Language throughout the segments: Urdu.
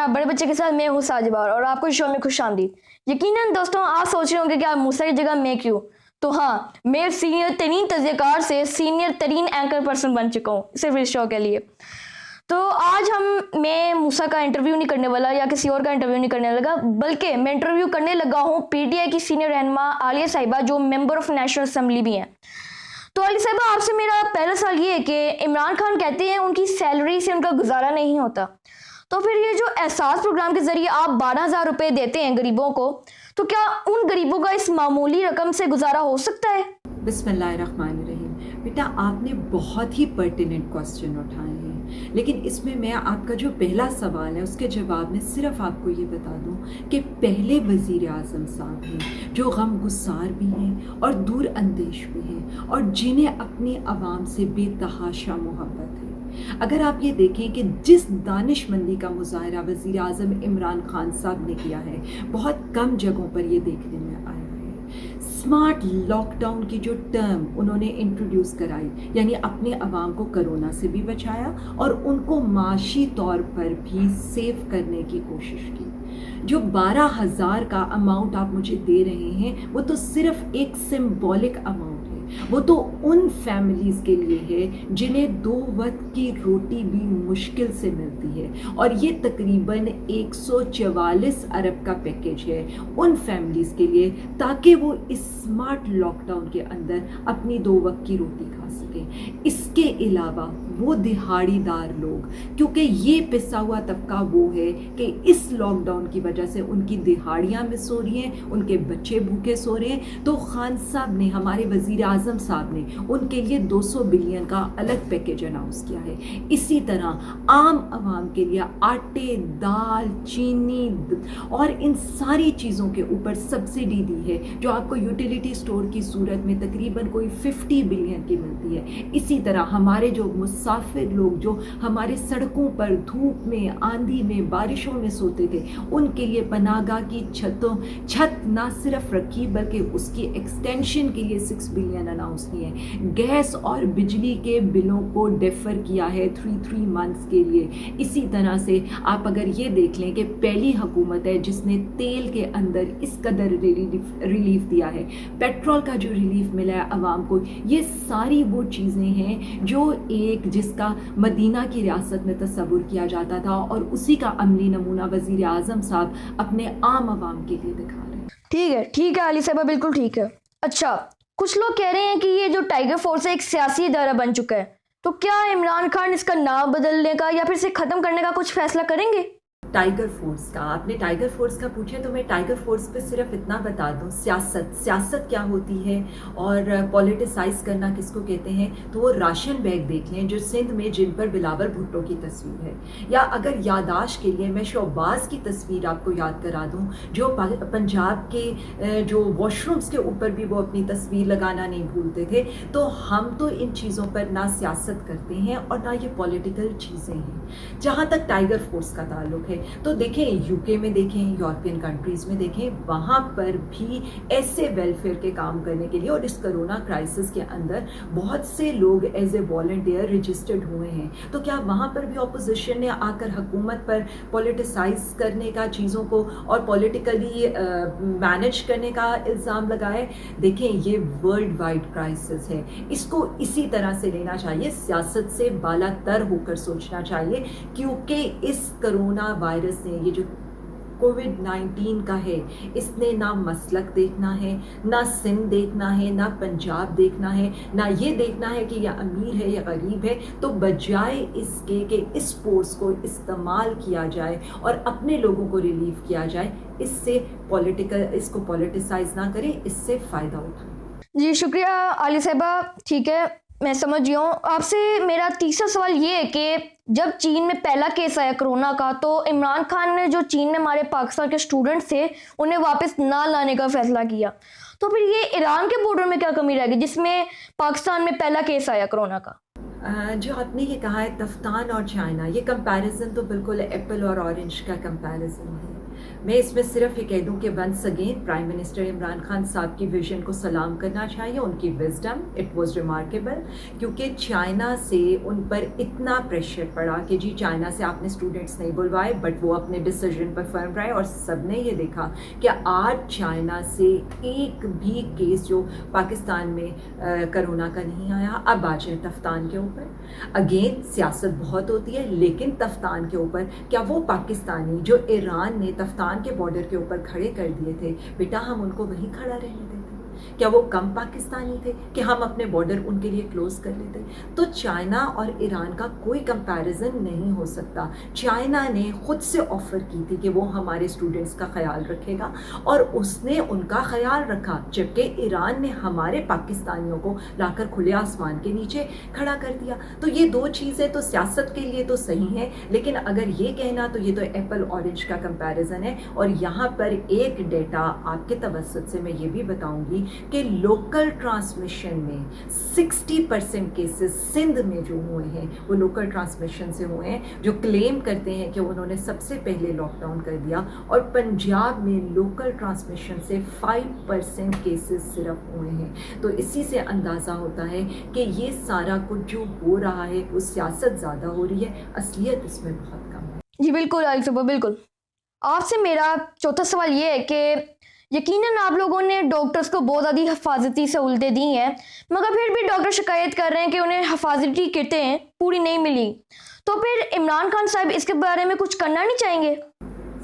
جناب بڑے بچے کے ساتھ میں ہوں ساجبہ اور آپ کو شو میں خوش آمدید۔ یقیناً دوستوں آپ سوچ رہے ہوں گے کہ آپ موسیٰ کی جگہ میں کیوں؟ تو ہاں، میں سینئر ترین تجزیہ کار سے سینئر ترین اینکر پرسن بن چکا ہوں صرف اس شو کے لیے۔ تو آج میں موسیٰ کا انٹرویو نہیں کرنے والا یا کسی اور کا انٹرویو نہیں کرنے لگا، بلکہ میں انٹرویو کرنے لگا ہوں پی ٹی آئی کی سینئر رہنما عالیہ صاحبہ جو ممبر آف نیشنل اسمبلی بھی ہیں۔ تو عالیہ صاحبہ آپ سے میرا پہلا سوال یہ ہے کہ عمران خان کہتے ہیں ان کی سیلری سے ان کا گزارا نہیں ہوتا، تو پھر یہ جو احساس پروگرام کے ذریعے آپ 12,000 روپے دیتے ہیں غریبوں کو، تو کیا ان غریبوں کا اس معمولی رقم سے گزارا ہو سکتا ہے؟ بسم اللہ الرحمن الرحیم۔ بیٹا آپ نے بہت ہی پرٹیننٹ کوسچن اٹھائے ہیں، لیکن اس میں آپ کا جو پہلا سوال ہے اس کے جواب میں صرف آپ کو یہ بتا دوں کہ پہلے وزیر اعظم صاحب ہیں جو غم گسار بھی ہیں اور دور اندیش بھی ہیں اور جنہیں اپنی عوام سے بے تحاشا محبت ہے۔ اگر آپ یہ دیکھیں کہ جس دانش مندی کا مظاہرہ وزیر اعظم عمران خان صاحب نے کیا ہے، بہت کم جگہوں پر یہ دیکھنے میں آیا ہے۔ اسمارٹ لاک ڈاؤن کی جو ٹرم انہوں نے انٹروڈیوس کرائی، یعنی اپنے عوام کو کرونا سے بھی بچایا اور ان کو معاشی طور پر بھی سیو کرنے کی کوشش کی۔ جو 12,000 کا اماؤنٹ آپ مجھے دے رہے ہیں وہ تو صرف ایک سمبولک اماؤنٹ ہے، وہ تو ان فیملیز کے لیے ہے جنہیں 2 وقت کی روٹی بھی مشکل سے ملتی ہے، اور یہ تقریباً 144 ارب کا پیکیج ہے ان فیملیز کے لیے، تاکہ وہ اسمارٹ لاک ڈاؤن کے اندر اپنی 2 وقت کی روٹی کھا سکیں۔ اس کے علاوہ وہ دہاڑی دار لوگ، کیونکہ یہ پسا ہوا طبقہ وہ ہے کہ اس لاک ڈاؤن کی وجہ سے ان کی دہاڑیاں مس ہو رہی ہیں، ان کے بچے بھوکے سو رہے ہیں، تو خان صاحب نے، ہمارے وزیر اعظم صاحب نے ان کے لیے 200 بلین کا الگ پیکیج اناؤنس کیا ہے۔ اسی طرح عام عوام کے لیے آٹے، دال، چینی اور ان ساری چیزوں کے اوپر سبسڈی دی ہے، جو آپ کو یوٹیلیٹی سٹور کی صورت میں تقریباً کوئی 50 بلین کی ملتی ہے۔ اسی طرح ہمارے جو مسافر لوگ جو ہمارے سڑکوں پر دھوپ میں، آندھی میں، بارشوں میں سوتے تھے، ان کے لیے پناہ گاہ کی چھت نہ صرف رکھی بلکہ اس کی ایکسٹینشن کے لیے 6 بلین اناؤنس کیے ہیں۔ گیس اور بجلی کے بلوں کو ڈیفر کیا ہے 3 منتھس کے لیے۔ اسی طرح سے آپ اگر یہ دیکھ لیں کہ پہلی حکومت ہے جس نے تیل کے اندر اس قدر ریلیف دیا ہے، پیٹرول کا جو ریلیف ملا ہے عوام کو، یہ ساری وہ چیزیں ہیں جو جس کا مدینہ کی ریاست میں تصور کیا جاتا تھا، اور اسی کا عملی نمونہ وزیر اعظم صاحب اپنے عام عوام کے لیے دکھا رہے ہیں۔ ٹھیک ہے علی صاحبہ، بالکل ٹھیک ہے۔ اچھا، کچھ لوگ کہہ رہے ہیں کہ یہ جو ٹائیگر فورس ہے ایک سیاسی ادارہ بن چکا ہے، تو کیا عمران خان اس کا نام بدلنے کا یا پھر اسے ختم کرنے کا کچھ فیصلہ کریں گے؟ ٹائیگر فورس کا آپ نے ٹائیگر فورس کا پوچھے تو میں ٹائیگر فورس پہ صرف اتنا بتا دوں، سیاست کیا ہوتی ہے اور پولیٹیسائز کرنا کس کو کہتے ہیں، تو وہ راشن بیگ دیکھ لیں جو سندھ میں جن پر بلاول بھٹو کی تصویر ہے، یا اگر یاداشت کے لیے میں شہباز کی تصویر آپ کو یاد کرا دوں جو پنجاب کے جو واش رومز کے اوپر بھی وہ اپنی تصویر لگانا نہیں بھولتے تھے۔ تو ہم تو ان چیزوں پر نہ سیاست کرتے ہیں اور نہ یہ پولیٹیکل چیزیں ہیں۔ جہاں تک ٹائیگر فورس کا تعلق ہے تو دیکھیں، یو کے میں دیکھیں، یورپین کنٹریز میں دیکھیں، وہاں پر بھی ایسے ویلفیئر کے کام کرنے کے لیے، اور اس کرونا کرائسس کے اندر بہت سے لوگ ایز اے والنٹیئر رجسٹرڈ ہوئے ہیں۔ تو کیا وہاں پر بھی اپوزیشن نے آ کر حکومت پر پولیٹیسائز کرنے کا، چیزوں کو اور پولیٹیکلی مینج کرنے کا الزام لگائے؟ دیکھیں، یہ ورلڈ وائڈ کرائسس ہے، اس کو اسی طرح سے لینا چاہیے، سیاست سے بالا تر ہو کر سوچنا چاہیے، کیونکہ اس کرونا وائرس نے، یہ جو کووڈ-19 کا ہے، اس نے نہ مسلک دیکھنا ہے، نہ سندھ دیکھنا ہے، نہ پنجاب دیکھنا ہے، نہ یہ دیکھنا ہے کہ یہ امیر ہے یا غریب ہے۔ تو بجائے اس کے کہ اس فورس کو استعمال کیا جائے اور اپنے لوگوں کو ریلیف کیا جائے، اس کو پولیٹیسائز نہ کریں، اس سے فائدہ اٹھائیں۔ جی شکریہ عالیہ صاحبہ، ٹھیک ہے، میں سمجھ گیا ہوں۔ آپ سے میرا تیسرا سوال یہ ہے کہ جب چین میں پہلا کیس آیا کرونا کا، تو عمران خان نے جو چین میں ہمارے پاکستان کے اسٹوڈنٹس تھے انہیں واپس نہ لانے کا فیصلہ کیا، تو پھر یہ ایران کے بارڈر میں کیا کمی رہ گئی جس میں پاکستان میں پہلا کیس آیا کرونا کا؟ جو آپ نے یہ کہا ہے تفتان اور چائنا، یہ کمپیریزن تو بالکل ایپل اور اورنج کا کمپیریزن ہے۔ میں اس میں صرف یہ کہہ دوں کہ once again prime minister Imran Khan صاحب کی ویژن کو سلام کرنا چاہیے, ان کی وزڈم, اٹ واز ریمارکیبل, کیونکہ چائنا سے ان پر اتنا پریشر پڑا کہ جی چائنا سے آپ نے اسٹوڈنٹس نہیں بلوائے, بٹ وہ اپنے ڈیسیجن پر فرم رہے, اور سب نے یہ دیکھا کہ آج چائنا سے ایک بھی کیس جو پاکستان میں کرونا کا نہیں آیا. اب آ جائیں تفتان کے اوپر. اگین سیاست بہت ہوتی ہے, لیکن تفتان کے اوپر کیا وہ پاکستانی جو ایران نے تفتان کے بارڈر کے اوپر کھڑے کر دیے تھے, بیٹا ہم ان کو وہیں کھڑا رہنے دیتے؟ کیا وہ کم پاکستانی تھے کہ ہم اپنے بارڈر ان کے لیے کلوز کر لیتے؟ تو چائنا اور ایران کا کوئی کمپیریزن نہیں ہو سکتا. چائنا نے خود سے آفر کی تھی کہ وہ ہمارے اسٹوڈنٹس کا خیال رکھے گا, اور اس نے ان کا خیال رکھا, جبکہ ایران نے ہمارے پاکستانیوں کو لا کر کھلے آسمان کے نیچے کھڑا کر دیا. تو یہ دو چیزیں تو سیاست کے لیے تو صحیح ہیں, لیکن اگر یہ کہنا تو یہ تو ایپل اورنج کا کمپیریزن ہے. اور یہاں پر ایک ڈیٹا آپ کے توسط سے میں یہ بھی بتاؤں گی کہ لوکل ٹرانسمیشن میں 60% کیسز سندھ میں جو ہوئے ہیں وہ لوکل ٹرانسمیشن سے ہوئے ہیں, جو کلیم کرتے ہیں کہ انہوں نے سب سے پہلے لاک ڈاؤن کر دیا. اور پنجاب میں لوکل ٹرانسمیشن سے 5% کیسز صرف ہوئے ہیں. تو اسی سے اندازہ ہوتا ہے کہ یہ سارا کچھ جو ہو رہا ہے وہ سیاست زیادہ ہو رہی ہے, اصلیت اس میں بہت کم ہے. جی بالکل عائشہ صاحبہ, بالکل. آپ سے میرا چوتھا سوال یہ ہے کہ یقیناً آپ لوگوں نے ڈاکٹرز کو بہت زیادہ حفاظتی سہولتیں دی ہیں, مگر پھر بھی ڈاکٹر شکایت کر رہے ہیں کہ انہیں حفاظتی کٹیں پوری نہیں ملی. تو پھر عمران خان صاحب اس کے بارے میں کچھ کرنا نہیں چاہیں گے؟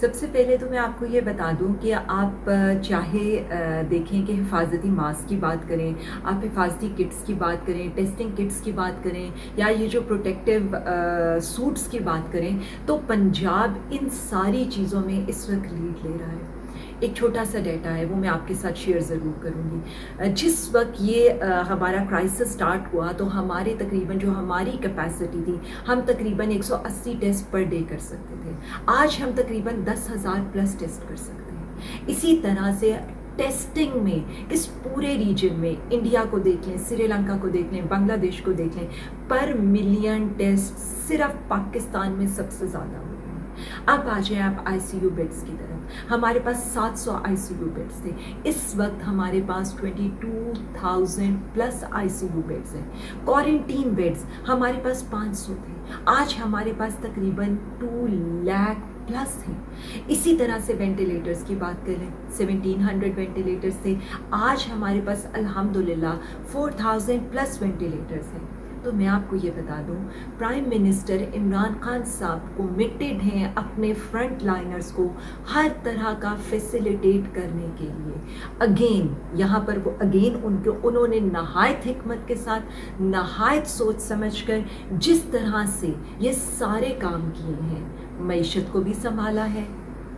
سب سے پہلے تو میں آپ کو یہ بتا دوں کہ آپ چاہے دیکھیں کہ حفاظتی ماسک کی بات کریں, آپ حفاظتی کٹس کی بات کریں, ٹیسٹنگ کٹس کی بات کریں, یا یہ جو پروٹیکٹیو سوٹس کی بات کریں, تو پنجاب ان ساری چیزوں میں اس وقت لیڈ لے رہا ہے. ایک چھوٹا سا ڈیٹا ہے, وہ میں آپ کے ساتھ شیئر ضرور کروں گی. جس وقت یہ ہمارا کرائسس سٹارٹ ہوا تو ہمارے تقریباً جو ہماری کیپیسٹی تھی, ہم تقریباً 180 ٹیسٹ پر ڈے کر سکتے تھے. آج ہم تقریباً 10,000 پلس ٹیسٹ کر سکتے ہیں. اسی طرح سے ٹیسٹنگ میں اس پورے ریجن میں, انڈیا کو دیکھ لیں, سری لنکا کو دیکھ لیں, بنگلہ دیش کو دیکھ لیں, پر ملین ٹیسٹ صرف پاکستان میں سب سے زیادہ ہو رہے ہیں. اب آ جائیں آپ آئی سی یو بیڈس کی طرف. ہمارے پاس 700 آئی سی یو بیڈس تھے. اس وقت ہمارے پاس 22,000 plus I C U beds ہیں. کوارنٹین بیڈس ہمارے پاس 500 تھے, آج ہمارے پاس تقریباً 2 لاکھ پلس ہیں. اسی طرح سے وینٹیلیٹرز کی بات کریں, 1700 وینٹیلیٹرز تھے, آج ہمارے پاس الحمدللہ 4,000 پلس وینٹیلیٹرز ہیں. تو میں آپ کو یہ بتا دوں, پرائم منسٹر عمران خان صاحب کمیٹڈ ہیں اپنے فرنٹ لائنرز کو ہر طرح کا فیسیلیٹیٹ کرنے کے لیے. اگین یہاں پر وہ انہوں نے نہایت حکمت کے ساتھ, نہایت سوچ سمجھ کر جس طرح سے یہ سارے کام کیے ہیں, معیشت کو بھی سنبھالا ہے,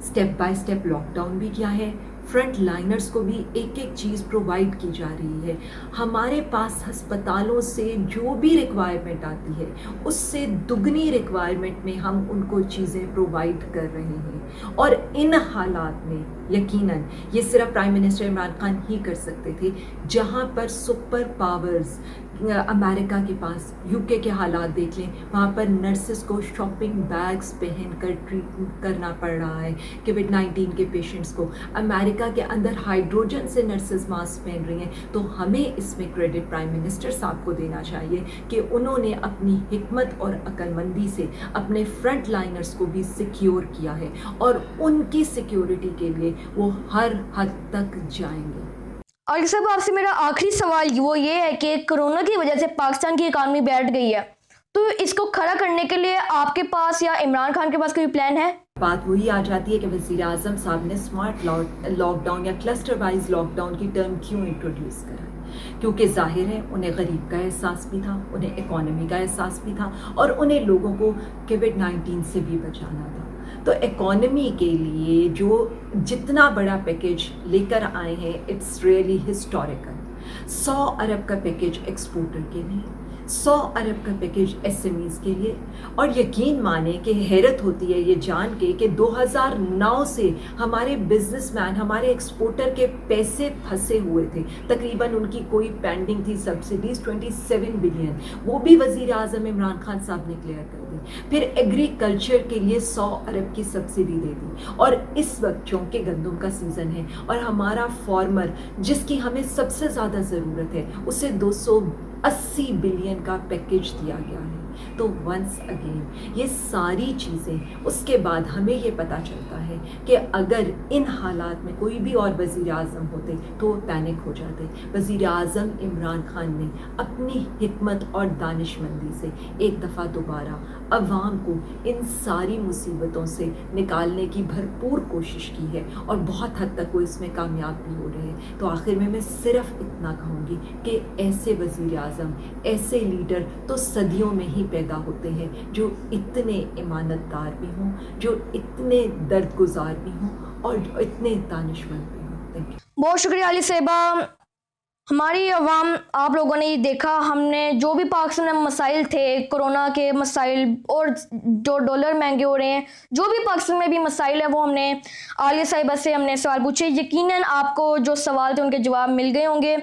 step by step lockdown بھی کیا ہے, فرنٹ لائنرز کو بھی ایک ایک چیز پرووائڈ کی جا رہی ہے. ہمارے پاس ہسپتالوں سے جو بھی ریکوائرمنٹ آتی ہے اس سے دگنی ریکوائرمنٹ میں ہم ان کو چیزیں پرووائڈ کر رہے ہیں. اور ان حالات میں یقیناً یہ صرف پرائم منسٹر عمران خان ہی کر سکتے تھے, جہاں پر سپر پاورز امریکہ کے پاس, یو کے حالات دیکھ لیں, وہاں پر نرسز کو شاپنگ بیگز پہن کر ٹریٹ کرنا پڑ رہا ہے کووڈ-19 کے پیشنٹس کو. امریکہ کے اندر ہائیڈروجن سے نرسز ماسک پہن رہی ہیں. تو ہمیں اس میں کریڈٹ پرائم منسٹر صاحب کو دینا چاہیے کہ انہوں نے اپنی حکمت اور عقل مندی سے اپنے فرنٹ لائنرز کو بھی سیکیور کیا ہے, اور ان کی سیکیورٹی کے لیے وہ ہر حد تک جائیں گے. اور صاحب آپ سے میرا آخری سوال وہ یہ ہے کہ کرونا کی وجہ سے پاکستان کی اکانومی بیٹھ گئی ہے, تو اس کو کھڑا کرنے کے لیے آپ کے پاس یا عمران خان کے پاس کوئی پلان ہے؟ بات وہی آ جاتی ہے کہ وزیر اعظم صاحب نے اسمارٹ لاک ڈاؤن یا کلسٹر وائز لاک ڈاؤن کی ٹرم کیوں انٹروڈیوس کرا؟ کیونکہ ظاہر ہے انہیں غریب کا احساس بھی تھا, انہیں اکانومی کا احساس بھی تھا, اور انہیں لوگوں کو کووڈ-19 سے بھی بچانا تھا. تو اکانومی کے لیے جو جتنا بڑا پیکیج لے کر آئے ہیں, اٹس ریئلی ہسٹوریکل. 100 ارب کا پیکیج ایکسپورٹر کے لیے, 100 ارب کا پیکیج SMEs کے لیے. اور یقین مانیں کہ حیرت ہوتی ہے یہ جان کے کہ 2009 سے ہمارے بزنس مین، ہمارے ایکسپورٹر کے پیسے پھنسے ہوئے تھے. تقریباً ان کی کوئی پینڈنگ تھی سبسڈیز 27 بلین، وہ بھی وزیر اعظم عمران خان صاحب نے کلیئر کر دی. پھر ایگریکلچر کے لیے 100 ارب کی سبسڈی دے دی. اور اس وقت چونکہ گندم کا سیزن ہے اور ہمارا فارمر جس کی ہمیں سب سے زیادہ ضرورت ہے، اسے 280 بلین کا پیکیج دیا گیا ہے. تو ونس اگین یہ ساری چیزیں، اس کے بعد ہمیں یہ پتہ چلتا ہے کہ اگر ان حالات میں کوئی بھی اور وزیر اعظم ہوتے تو وہ پینک ہو جاتے. وزیر اعظم عمران خان نے اپنی حکمت اور دانشمندی سے ایک دفعہ دوبارہ عوام کو ان ساری مصیبتوں سے نکالنے کی بھرپور کوشش کی ہے اور بہت حد تک وہ اس میں کامیاب بھی ہو رہے ہیں. تو آخر میں صرف اتنا کہوں گی کہ ایسے وزیر اعظم، ایسے لیڈر تو صدیوں میں ہی پیدا ہوتے ہیں جو اتنے امانت دار بھی ہوں، جو اتنے درد گزار بھی ہوں اور جو اتنے دانشمند بھی ہوں. Thank you. بہت شکریہ علی صاحبہ. ہماری عوام، آپ لوگوں نے یہ دیکھا، ہم نے جو بھی پاکستان میں مسائل تھے، کورونا کے مسائل اور جو ڈالر مہنگے ہو رہے ہیں، جو بھی پاکستان میں بھی مسائل ہیں، وہ ہم نے عالیہ صاحبہ سے ہم نے سوال پوچھے. یقیناً آپ کو جو سوال تھے ان کے جواب مل گئے ہوں گے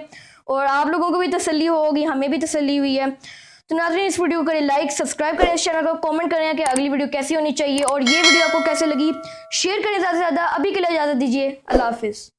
اور آپ لوگوں کو بھی تسلی ہوگی، ہمیں بھی تسلی ہوئی ہے. تو ناظرین، اس ویڈیو کو کریں لائک، سبسکرائب کریں، اس چینل کو کامنٹ کریں کہ اگلی ویڈیو کیسی ہونی چاہیے، اور یہ ویڈیو آپ کو کیسے لگی شیئر کریں زیادہ سے زیادہ. ابھی کے لیے اجازت دیجیے. اللہ حافظ.